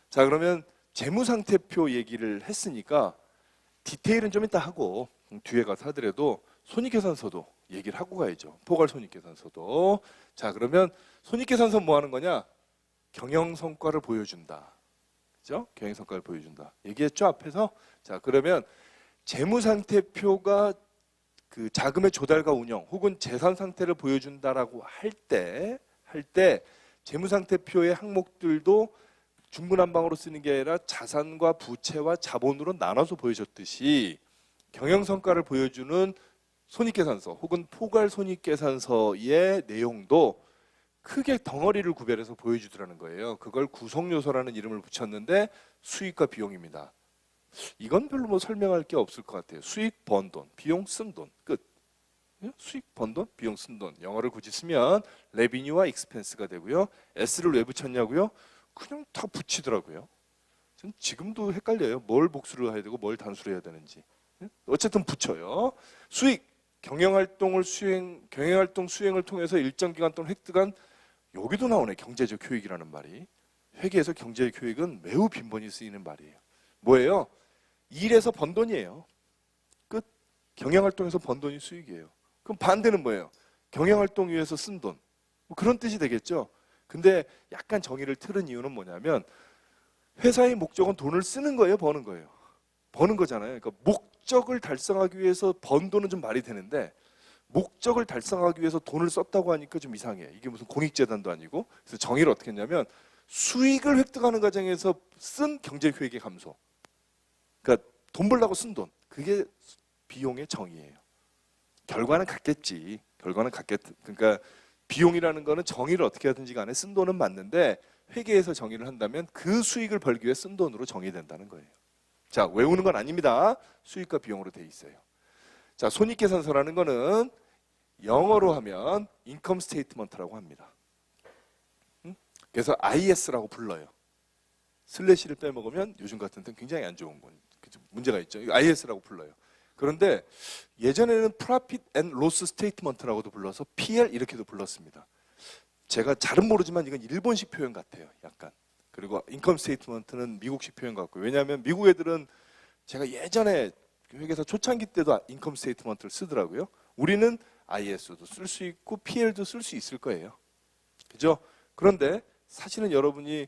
자, 그러면 재무상태표 얘기를 했으니까 디테일은 좀 이따 하고 뒤에 가서 하더라도 손익계산서도 얘기를 하고 가야죠. 포괄 손익계산서도. 자, 그러면 손익계산서 뭐 하는 거냐? 경영성과를 보여준다. 그죠? 경영성과를 보여준다. 얘기했죠, 앞에서? 자, 그러면 재무상태표가 그 자금의 조달과 운영 혹은 재산 상태를 보여준다라고 할 때 재무상태표의 항목들도 중구난방으로 쓰는 게 아니라 자산과 부채와 자본으로 나눠서 보여줬듯이 경영성과를 보여주는 손익계산서 혹은 포괄 손익계산서의 내용도 크게 덩어리를 구별해서 보여주더라는 거예요. 그걸 구성요소라는 이름을 붙였는데 수익과 비용입니다. 이건 별로 뭐 설명할 게 없을 것 같아요. 수익 번 돈, 비용 쓴 돈, 끝. 수익 번 돈, 비용 쓴 돈. 영어를 굳이 쓰면 revenue와 expense가 되고요. s를 왜 붙였냐고요? 그냥 다 붙이더라고요. 전 지금도 헷갈려요. 뭘 복수를 해야 되고 뭘 단수를 해야 되는지. 어쨌든 붙여요. 수익, 경영활동 수행을 통해서 일정 기간 동안 획득한, 여기도 나오네, 경제적 효익이라는 말이. 회계에서 경제적 효익은 매우 빈번히 쓰이는 말이에요. 뭐예요? 일에서 번 돈이에요. 끝. 경영활동에서 번 돈이 수익이에요. 그럼 반대는 뭐예요? 경영활동 위해서 쓴 돈. 뭐 그런 뜻이 되겠죠. 근데 약간 정의를 틀은 이유는 뭐냐면 회사의 목적은 돈을 쓰는 거예요, 버는 거예요? 버는 거잖아요. 그러니까 목적을 달성하기 위해서 번 돈은 좀 말이 되는데 목적을 달성하기 위해서 돈을 썼다고 하니까 좀 이상해. 이게 무슨 공익재단도 아니고. 그래서 정의를 어떻게 했냐면 수익을 획득하는 과정에서 쓴 경제효익의 감소. 그러니까 돈 벌려고 쓴 돈. 그게 비용의 정의예요. 결과는 같겠지. 그러니까 비용이라는 거는 정의를 어떻게 하든지 간에 쓴 돈은 맞는데 회계에서 정의를 한다면 그 수익을 벌기 위해 쓴 돈으로 정의된다는 거예요. 자, 외우는 건 아닙니다. 수익과 비용으로 돼 있어요. 자, 손익계산서라는 거는 영어로 하면 인컴 스테이트먼트라고 합니다. 그래서 IS라고 불러요. 슬래시를 빼먹으면 요즘 같은 때는 굉장히 안 좋은 건 문제가 있죠. IS라고 불러요. 그런데 예전에는 Profit and Loss Statement라고도 불러서 PL 이렇게도 불렀습니다. 제가 잘은 모르지만 이건 일본식 표현 같아요. 약간. 그리고 인컴 스테이트먼트는 미국식 표현 같고, 왜냐하면 미국 애들은 제가 예전에 회계사 초창기 때도 인컴 스테이트먼트를 쓰더라고요. 우리는 IS도 쓸 수 있고 PL도 쓸 수 있을 거예요. 그죠? 그런데 사실은 여러분이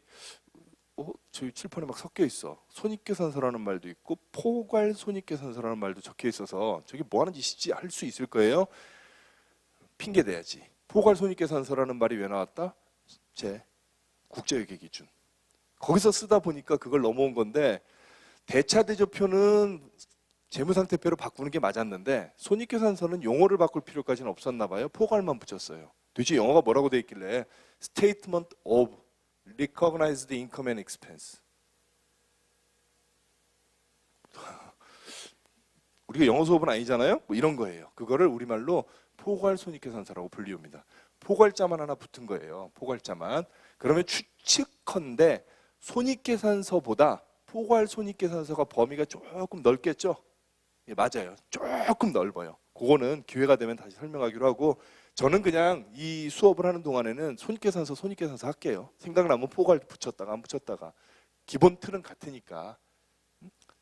저희 칠판에 막 섞여 있어. 손익계산서라는 말도 있고 포괄 손익계산서라는 말도 적혀 있어서 저게 뭐 하는 짓이지 할 수 있을 거예요. 핑계 대야지. 포괄 손익계산서라는 말이 왜 나왔다? 제 국제회계 기준. 거기서 쓰다 보니까 그걸 넘어온 건데, 대차대조표는 재무상태표로 바꾸는 게 맞았는데 손익계산서는 용어를 바꿀 필요까지는 없었나 봐요. 포괄만 붙였어요. 도대체 영어가 뭐라고 돼 있길래 Statement of Recognized Income and Expense. 우리가 영어 수업은 아니잖아요. 뭐 이런 거예요. 그거를 우리말로 포괄 손익계산서라고 불리웁니다. 포괄자만 하나 붙은 거예요. 포괄자만. 그러면 추측컨대 손익계산서보다 포괄 손익계산서가 범위가 조금 넓겠죠? 예, 맞아요. 조금 넓어요. 그거는 기회가 되면 다시 설명하기로 하고, 저는 그냥 이 수업을 하는 동안에는 손익계산서 할게요. 생각나면 포괄 붙였다가 안 붙였다가. 기본 틀은 같으니까.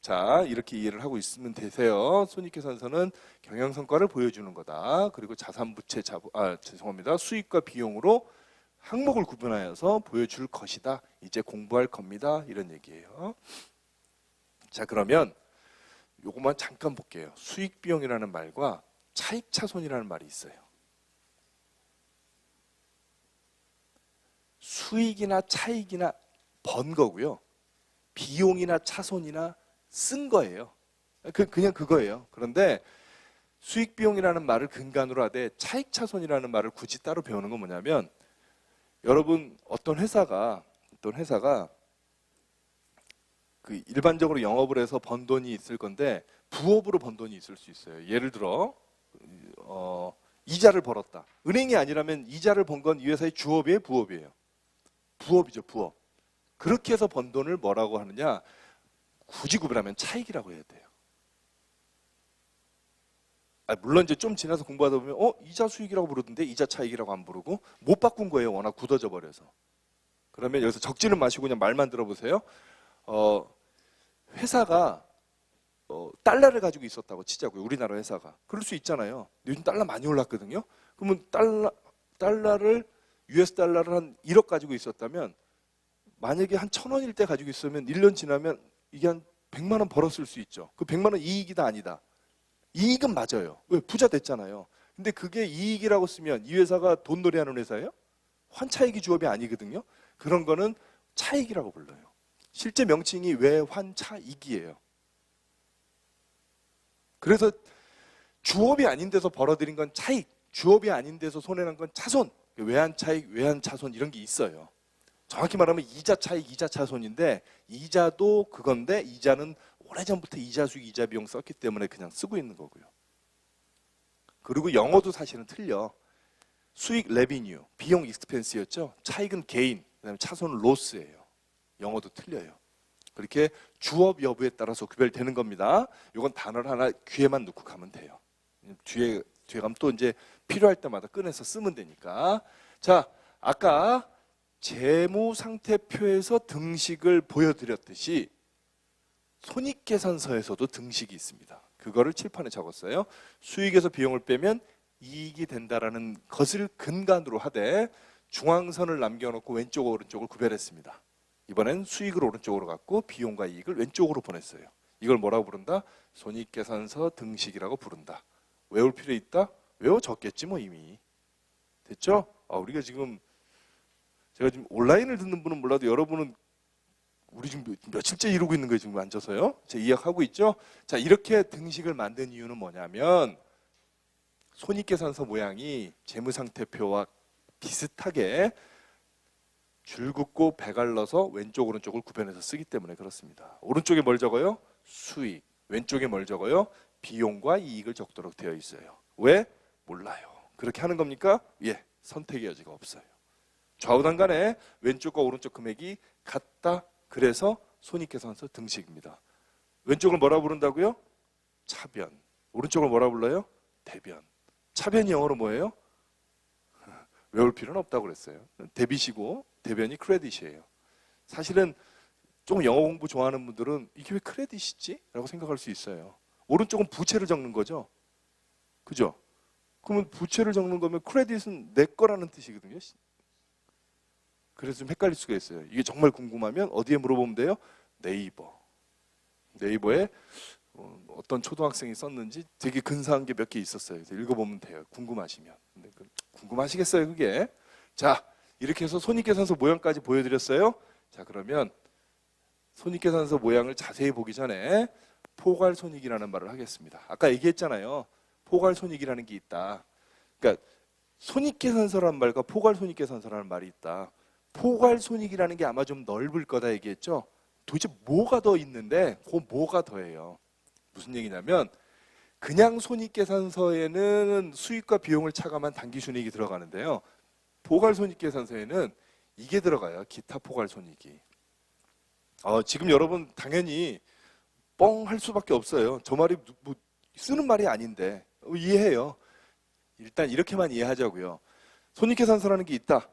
자, 이렇게 이해를 하고 있으면 되세요. 손익계산서는 경영성과를 보여주는 거다. 그리고 자산부채, 수익과 비용으로 항목을 구분하여서 보여줄 것이다. 이제 공부할 겁니다. 이런 얘기예요. 자, 그러면 요것만 잠깐 볼게요. 수익비용이라는 말과 차익차손이라는 말이 있어요. 수익이나 차익이나 번 거고요. 비용이나 차손이나 쓴 거예요. 그냥 그거예요. 그런데 수익비용이라는 말을 근간으로 하되 차익차손이라는 말을 굳이 따로 배우는 건 뭐냐면, 여러분 어떤 회사가 그 일반적으로 영업을 해서 번 돈이 있을 건데 부업으로 번 돈이 있을 수 있어요. 예를 들어 이자를 벌었다. 은행이 아니라면 이자를 번 건 이 회사의 주업이에요, 부업이에요? 부업이죠, 부업. 그렇게 해서 번 돈을 뭐라고 하느냐? 굳이 구분하면 차익이라고 해야 돼요. 물론 이제 좀 지나서 공부하다 보면 이자 수익이라고 부르던데 이자 차익이라고 안 부르고, 못 바꾼 거예요. 워낙 굳어져 버려서. 그러면 여기서 적지는 마시고 그냥 말만 들어보세요. 회사가 달러를 가지고 있었다고 치자고요. 우리나라 회사가. 그럴 수 있잖아요. 요즘 달러 많이 올랐거든요. 그러면 달러를 US 달러를 한 1억 가지고 있었다면 만약에 한 1,000원일 때 가지고 있으면 1년 지나면 이게 한 100만 원 벌었을 수 있죠. 그 100만 원 이익이다 아니다. 이익은 맞아요. 왜? 부자 됐잖아요. 근데 그게 이익이라고 쓰면 이 회사가 돈놀이 하는 회사예요? 환차익이 주업이 아니거든요. 그런 거는 차익이라고 불러요. 실제 명칭이 외환차익이에요. 그래서 주업이 아닌 데서 벌어들인 건 차익, 주업이 아닌 데서 손해난 건 차손, 외환차익, 외환차손 이런 게 있어요. 정확히 말하면 이자 차익, 이자 차손인데 이자도 그건데 이자는 오래전부터 이자 수익, 이자 비용 썼기 때문에 그냥 쓰고 있는 거고요. 그리고 영어도 사실은 틀려. 수익 레비뉴, 비용 익스펜스였죠. 차익은 게인, 그다음에 차손은 로스예요. 영어도 틀려요. 그렇게 주업 여부에 따라서 구별되는 겁니다. 이건 단어를 하나 귀에만 넣고 가면 돼요. 뒤에 가면 또 이제 필요할 때마다 꺼내서 쓰면 되니까. 자, 아까 재무상태표에서 등식을 보여드렸듯이 손익계산서에서도 등식이 있습니다. 그거를 칠판에 적었어요. 수익에서 비용을 빼면 이익이 된다라는 것을 근간으로 하되 중앙선을 남겨놓고 왼쪽 오른쪽을 구별했습니다. 이번엔 수익을 오른쪽으로 갖고 비용과 이익을 왼쪽으로 보냈어요. 이걸 뭐라고 부른다? 손익계산서 등식이라고 부른다. 외울 필요 있다? 외워졌겠지 뭐 이미. 됐죠? 우리가 지금 제가 지금 온라인을 듣는 분은 몰라도 여러분은 우리 지금 며칠째 이러고 있는 거예요. 지금 앉아서요. 제가 이해하고 있죠? 자, 이렇게 등식을 만든 이유는 뭐냐면 손익계산서 모양이 재무상태표와 비슷하게 줄 긋고 배 갈라서 왼쪽 오른쪽을 구별해서 쓰기 때문에 그렇습니다. 오른쪽에 뭘 적어요? 수익. 왼쪽에 뭘 적어요? 비용과 이익을 적도록 되어 있어요. 왜? 몰라요. 그렇게 하는 겁니까? 예, 선택의 여지가 없어요. 좌우단간에 왼쪽과 오른쪽 금액이 같다. 그래서 손익계산서 등식입니다. 왼쪽을 뭐라 부른다고요? 차변. 오른쪽을 뭐라 불러요? 대변. 차변이 영어로 뭐예요? 외울 필요는 없다고 그랬어요. 데빗이고 대변이 크레딧이에요. 사실은 조금 영어 공부 좋아하는 분들은 이게 왜 크레딧이지? 라고 생각할 수 있어요. 오른쪽은 부채를 적는 거죠. 그죠? 그러면 부채를 적는 거면 크레딧은 내 거라는 뜻이거든요. 그래서 좀 헷갈릴 수가 있어요. 이게 정말 궁금하면 어디에 물어보면 돼요? 네이버. 네이버에 어떤 초등학생이 썼는지 되게 근사한 게 몇 개 있었어요. 읽어보면 돼요. 궁금하시면. 근데 궁금하시겠어요, 그게? 자, 이렇게 해서 손익계산서 모양까지 보여드렸어요. 자, 그러면 손익계산서 모양을 자세히 보기 전에 포괄손익이라는 말을 하겠습니다. 아까 얘기했잖아요. 포괄손익이라는 게 있다. 그러니까 손익계산서라는 말과 포괄손익계산서라는 말이 있다. 포괄손익이라는 게 아마 좀 넓을 거다 얘기했죠. 도대체 뭐가 더 있는데 그 뭐가 더해요. 무슨 얘기냐면 그냥 손익계산서에는 수익과 비용을 차감한 당기순이익이 들어가는데요. 포괄손익계산서에는 이게 들어가요. 기타 포괄손익이. 지금 여러분 당연히 뻥 할 수밖에 없어요. 저 말이 뭐 쓰는 말이 아닌데 이해해요. 일단 이렇게만 이해하자고요. 손익계산서라는 게 있다.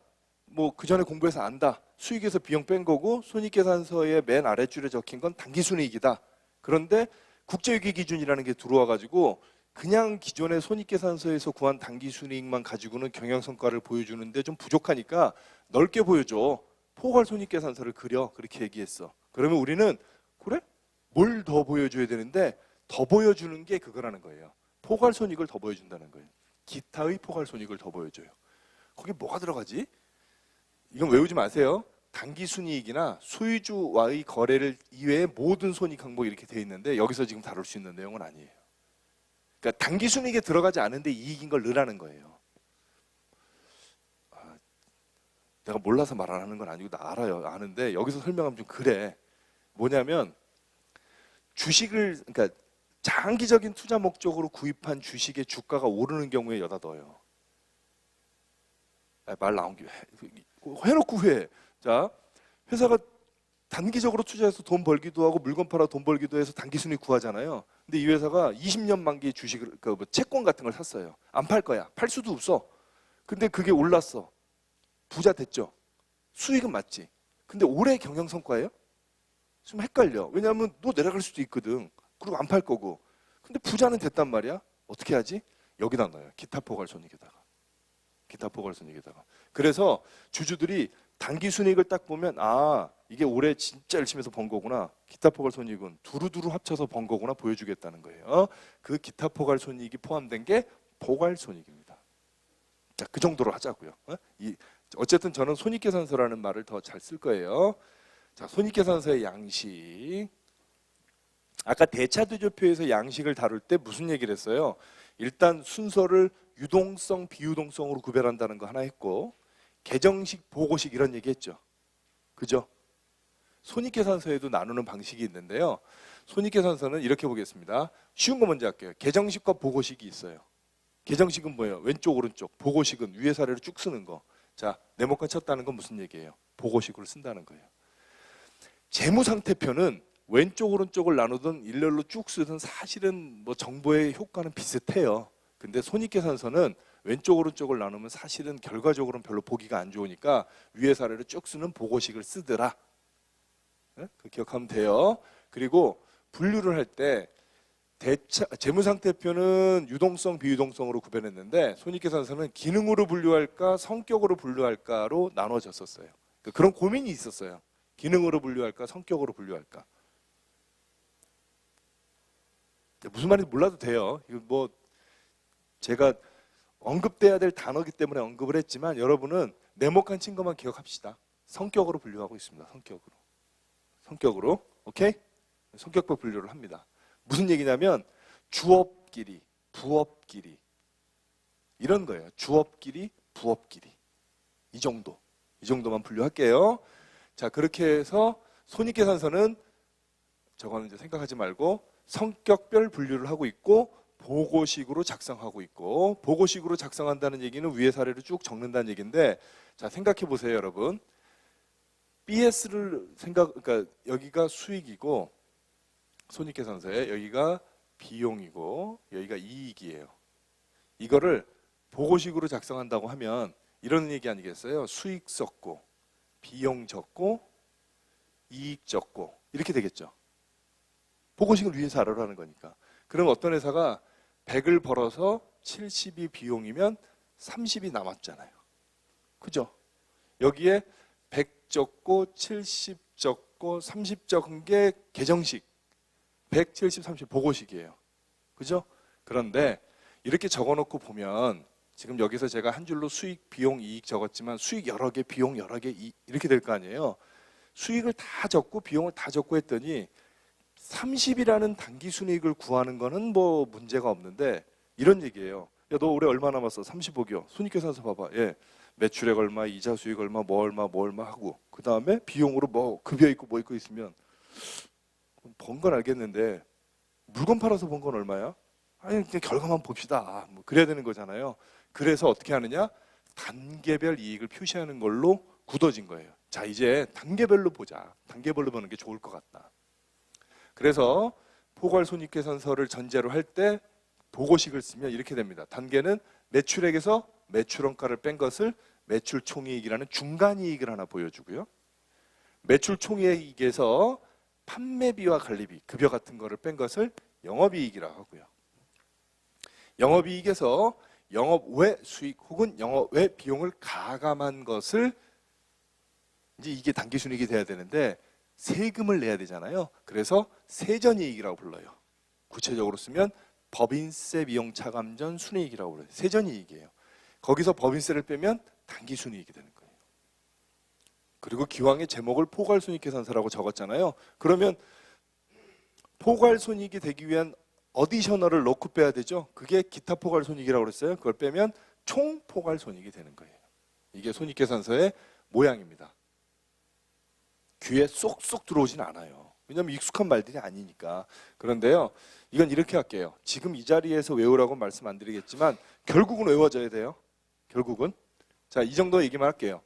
뭐 그 전에 공부해서 안다. 수익에서 비용 뺀 거고 손익계산서의 맨 아랫줄에 적힌 건 당기순이익이다. 그런데 국제회계 기준이라는 게 들어와 가지고 그냥 기존의 손익계산서에서 구한 당기순이익만 가지고는 경영성과를 보여주는데 좀 부족하니까 넓게 보여줘. 포괄손익계산서를 그려. 그렇게 얘기했어. 그러면 우리는 그래? 뭘 더 보여줘야 되는데 더 보여주는 게 그거라는 거예요. 포괄손익을 더 보여준다는 거예요. 기타의 포괄손익을 더 보여줘요. 거기 뭐가 들어가지? 이건 외우지 마세요. 당기순이익이나 소유주와의 거래를 이외의 모든 손익 항목 이렇게 돼 있는데 여기서 지금 다룰 수 있는 내용은 아니에요. 그러니까 당기순이익에 들어가지 않은데 이익인 걸 넣으라는 거예요. 내가 몰라서 말 안 하는 건 아니고 나 알아요. 아는데 여기서 설명하면 좀 그래. 뭐냐면 주식을 그러니까 장기적인 투자 목적으로 구입한 주식의 주가가 오르는 경우에 여기다 넣어요. 말 나온 김에 해놓고 왜? 자, 회사가 단기적으로 투자해서 돈 벌기도 하고 물건 팔아 돈 벌기도 해서 당기순이익 구하잖아요. 근데 이 회사가 20년 만기 주식을 뭐 채권 같은 걸 샀어요. 안 팔 거야. 팔 수도 없어. 근데 그게 올랐어. 부자 됐죠. 수익은 맞지. 근데 올해 경영 성과예요? 좀 헷갈려. 왜냐하면 또 내려갈 수도 있거든. 그리고 안 팔 거고. 근데 부자는 됐단 말이야. 어떻게 하지? 여기다 넣어요. 기타 포괄손익에다가. 기타 포괄손익에다가. 그래서 주주들이 당기순이익을 딱 보면 아 이게 올해 진짜 열심히 해서 번 거구나. 기타 포괄손익은 두루두루 합쳐서 번 거구나 보여주겠다는 거예요. 그 기타 포괄손익이 포함된 게 포괄손익입니다. 자, 그 정도로 하자고요. 어쨌든 저는 손익계산서라는 말을 더 잘 쓸 거예요. 자, 손익계산서의 양식. 아까 대차대조표에서 양식을 다룰 때 무슨 얘기를 했어요? 일단 순서를 유동성, 비유동성으로 구별한다는 거 하나 했고 계정식, 보고식 이런 얘기 했죠. 그죠? 손익계산서에도 나누는 방식이 있는데요. 손익계산서는 이렇게 보겠습니다. 쉬운 거 먼저 할게요. 계정식과 보고식이 있어요. 계정식은 뭐예요? 왼쪽, 오른쪽. 보고식은 위에 사례로 쭉 쓰는 거. 자, 네모칸 쳤다는 건 무슨 얘기예요? 보고식으로 쓴다는 거예요. 재무상태표는 왼쪽, 오른쪽을 나누든 일렬로 쭉 쓰든 사실은 뭐 정보의 효과는 비슷해요. 근데 손익계산서는 왼쪽, 오른쪽을 나누면 사실은 결과적으로는 별로 보기가 안 좋으니까 위에 사례를 쭉 쓰는 보고식을 쓰더라. 네? 그 기억하면 돼요. 그리고 분류를 할 때 재무상태표는 유동성, 비유동성으로 구별했는데 손익계산서는 기능으로 분류할까, 성격으로 분류할까로 나눠졌었어요. 그런 고민이 있었어요. 기능으로 분류할까, 성격으로 분류할까. 무슨 말인지 몰라도 돼요. 이거 뭐 제가 언급돼야 될 단어이기 때문에 언급을 했지만 여러분은 네모칸 친 것만 기억합시다. 성격으로 분류하고 있습니다. 성격으로. 오케이? 성격별 분류를 합니다. 무슨 얘기냐면 주업끼리, 부업끼리 이런 거예요. 주업끼리, 부업끼리 이 정도만 분류할게요. 자, 그렇게 해서 손익계산서는 저거는 이제 생각하지 말고 성격별 분류를 하고 있고 보고식으로 작성하고 있고 보고식으로 작성한다는 얘기는 위의 사례를 쭉 적는다는 얘기인데 자, 생각해 보세요, 여러분. BS를 그러니까 여기가 수익이고 손익계산서에 여기가 비용이고 여기가 이익이에요. 이거를 보고식으로 작성한다고 하면 이런 얘기 아니겠어요? 수익 적고 비용 적고 이익 적고 이렇게 되겠죠. 보고식을 위해서 하라는 거니까. 그럼 어떤 회사가 100을 벌어서 70이 비용이면 30이 남았잖아요. 그죠? 여기에 100 적고 70 적고 30 적은 게 계정식 170, 30 보고식이에요. 그죠? 그런데 이렇게 적어놓고 보면 지금 여기서 제가 한 줄로 수익, 비용, 이익 적었지만 수익 여러 개, 비용 여러 개 이렇게 될 거 아니에요. 수익을 다 적고 비용을 다 적고 했더니 30이라는 단기순이익을 구하는 거는 뭐 문제가 없는데 이런 얘기예요. 야, 너 올해 얼마 남았어? 35개월. 손익계산서 봐봐. 예. 매출액 얼마, 이자 수익 얼마, 뭐 얼마 하고 그 다음에 비용으로 뭐 급여 있고 뭐 있고 있으면 번 건 알겠는데 물건 팔아서 번 건 얼마야? 아니 그냥 결과만 봅시다. 뭐 그래야 되는 거잖아요. 그래서 어떻게 하느냐? 단계별 이익을 표시하는 걸로 굳어진 거예요. 자, 이제 단계별로 보자. 단계별로 보는 게 좋을 것 같다. 그래서 포괄손익계산서를 전제로 할 때 보고식을 쓰면 이렇게 됩니다. 단계는 매출액에서 매출원가를 뺀 것을 매출총이익이라는 중간이익을 하나 보여주고요. 매출총이익에서 판매비와 관리비, 급여 같은 거를 뺀 것을 영업이익이라고 하고요. 영업이익에서 영업 외 수익 혹은 영업 외 비용을 가감한 것을 이제 이게 단기순이익이 돼야 되는데 세금을 내야 되잖아요. 그래서 세전이익이라고 불러요. 구체적으로 쓰면 법인세 비용 차감 전 순이익이라고 불러요. 세전이익이에요. 거기서 법인세를 빼면 단기순이익이 되는 거예요. 그리고 기왕의 제목을 포괄손익계산서라고 적었잖아요. 그러면 포괄손익이 되기 위한 어디셔널을 넣고 빼야 되죠. 그게 기타 포괄손익이라고 그랬어요. 그걸 빼면 총 포괄손익이 되는 거예요. 이게 손익계산서의 모양입니다. 귀에 쏙쏙 들어오진 않아요. 왜냐하면 익숙한 말들이 아니니까. 그런데요, 이건 이렇게 할게요. 지금 이 자리에서 외우라고 말씀 안 드리겠지만 결국은 외워져야 돼요. 결국은. 자, 이 정도 얘기만 할게요.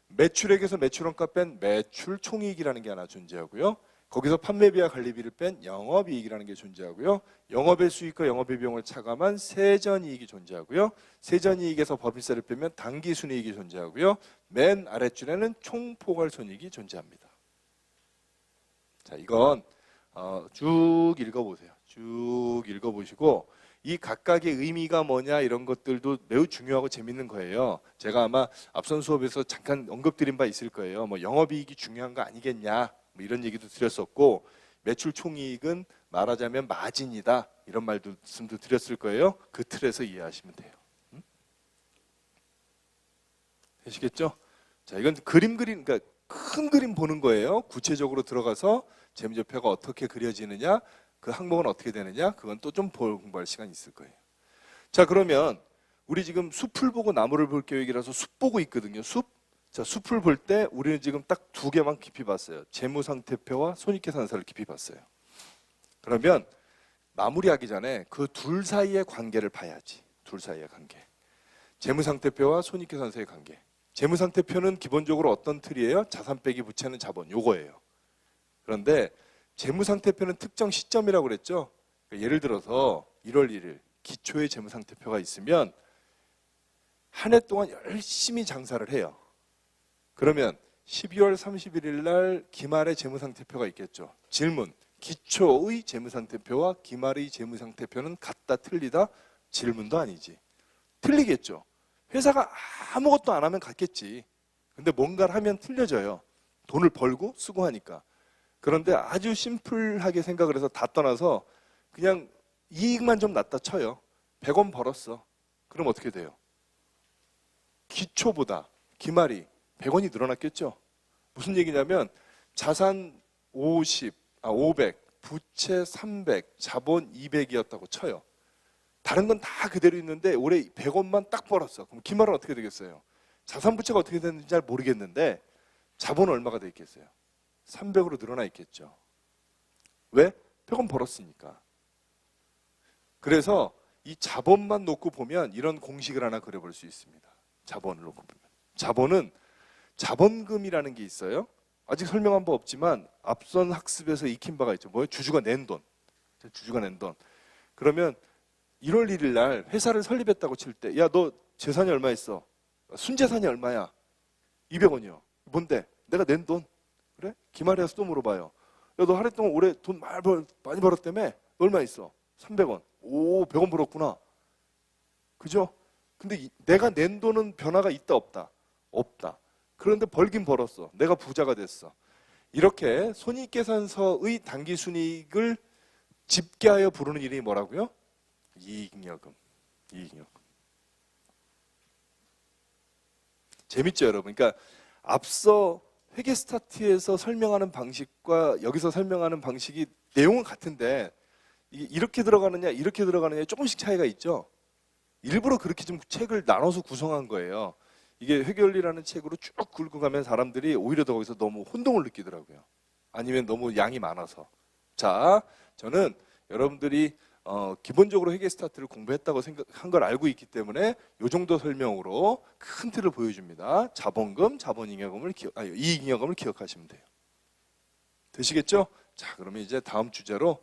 매출액에서 매출원가 뺀 매출총이익이라는 게 하나 존재하고요. 거기서 판매비와 관리비를 뺀 영업이익이라는 게 존재하고요. 영업의 수익과 영업의 비용을 차감한 세전이익이 존재하고요. 세전이익에서 법인세를 빼면 당기순이익이 존재하고요. 맨 아랫줄에는 총포괄손익이 존재합니다. 자, 이건 쭉 읽어보세요. 쭉 읽어보시고 이 각각의 의미가 뭐냐 이런 것들도 매우 중요하고 재밌는 거예요. 제가 아마 앞선 수업에서 잠깐 언급드린 바 있을 거예요. 뭐 영업이익이 중요한 거 아니겠냐 뭐 이런 얘기도 드렸었고, 매출 총이익은 말하자면 마진이다 이런 말씀도 드렸을 거예요. 그 틀에서 이해하시면 돼요. 되시겠죠? 자, 이건 그러니까 큰 그림 보는 거예요. 구체적으로 들어가서 재무제표가 어떻게 그려지느냐, 그 항목은 어떻게 되느냐, 그건 또 좀 공부할 시간이 있을 거예요. 자, 그러면 우리 지금 숲을 보고 나무를 볼 계획이라서 숲 보고 있거든요. 숲. 자, 숲을 볼 때 우리는 지금 딱 두 개만 깊이 봤어요. 재무상태표와 손익계산서를 깊이 봤어요. 그러면 마무리하기 전에 그 둘 사이의 관계를 봐야지. 둘 사이의 관계. 재무상태표와 손익계산서의 관계. 재무상태표는 기본적으로 어떤 틀이에요? 자산 빼기 부채는 자본, 요거예요. 그런데 재무상태표는 특정 시점이라고 그랬죠. 그러니까 예를 들어서 1월 1일 기초의 재무상태표가 있으면 한 해 동안 열심히 장사를 해요. 그러면 12월 31일 날 기말의 재무상태표가 있겠죠. 질문: 기초의 재무상태표와 기말의 재무상태표는 같다 틀리다? 질문도 아니지. 틀리겠죠. 회사가 아무것도 안 하면 같겠지. 근데 뭔가를 하면 틀려져요. 돈을 벌고 쓰고 하니까. 그런데 아주 심플하게 생각을 해서 다 떠나서 그냥 이익만 좀 낮다 쳐요. 100원 벌었어. 그럼 어떻게 돼요? 기초보다 기말이 100원이 늘어났겠죠. 무슨 얘기냐면 자산 500, 부채 300, 자본 200이었다고 쳐요. 다른 건 다 그대로 있는데 올해 100원만 딱 벌었어. 그럼 기말은 어떻게 되겠어요? 자산 부채가 어떻게 되는지 잘 모르겠는데 자본은 얼마가 돼 있겠어요? 300으로 늘어나 있겠죠. 왜? 100원 벌었으니까. 그래서 이 자본만 놓고 보면 이런 공식을 하나 그려볼 수 있습니다. 자본을 놓고 보면. 자본은 자본금이라는 게 있어요. 아직 설명한 바 없지만 앞선 학습에서 익힌 바가 있죠. 뭐예요? 주주가 낸 돈. 주주가 낸 돈. 그러면 1월 1일 날 회사를 설립했다고 칠 때, 야, 너 재산이 얼마 있어? 순재산이 얼마야? 200원이요. 뭔데? 내가 낸 돈. 그래? 기말에 와서 또 물어봐요. 야, 너 한 해 동안 올해 돈 많이 벌었다며? 얼마 있어? 300원. 오, 100원 벌었구나. 그죠? 근데 내가 낸 돈은 변화가 있다 없다? 없다. 그런데 벌긴 벌었어. 내가 부자가 됐어. 이렇게 손익계산서의 당기순이익을 집계하여 부르는 이름이 뭐라고요? 이익잉여금. 이익잉여금. 재밌죠, 여러분? 그러니까 앞서 회계 스타트에서 설명하는 방식과 여기서 설명하는 방식이 내용은 같은데 이렇게 들어가느냐 이렇게 들어가느냐 조금씩 차이가 있죠. 일부러 그렇게 좀 책을 나눠서 구성한 거예요. 이게 회계원리라는 책으로 쭉 긁고 가면 사람들이 오히려 더 거기서 너무 혼동을 느끼더라고요. 아니면 너무 양이 많아서. 자, 저는 여러분들이 기본적으로 회계 스타트를 공부했다고 생각한 걸 알고 있기 때문에 이 정도 설명으로 큰 틀을 보여줍니다. 자본금, 이익잉여금을 기억하시면 돼요. 되시겠죠? 자, 그러면 이제 다음 주제로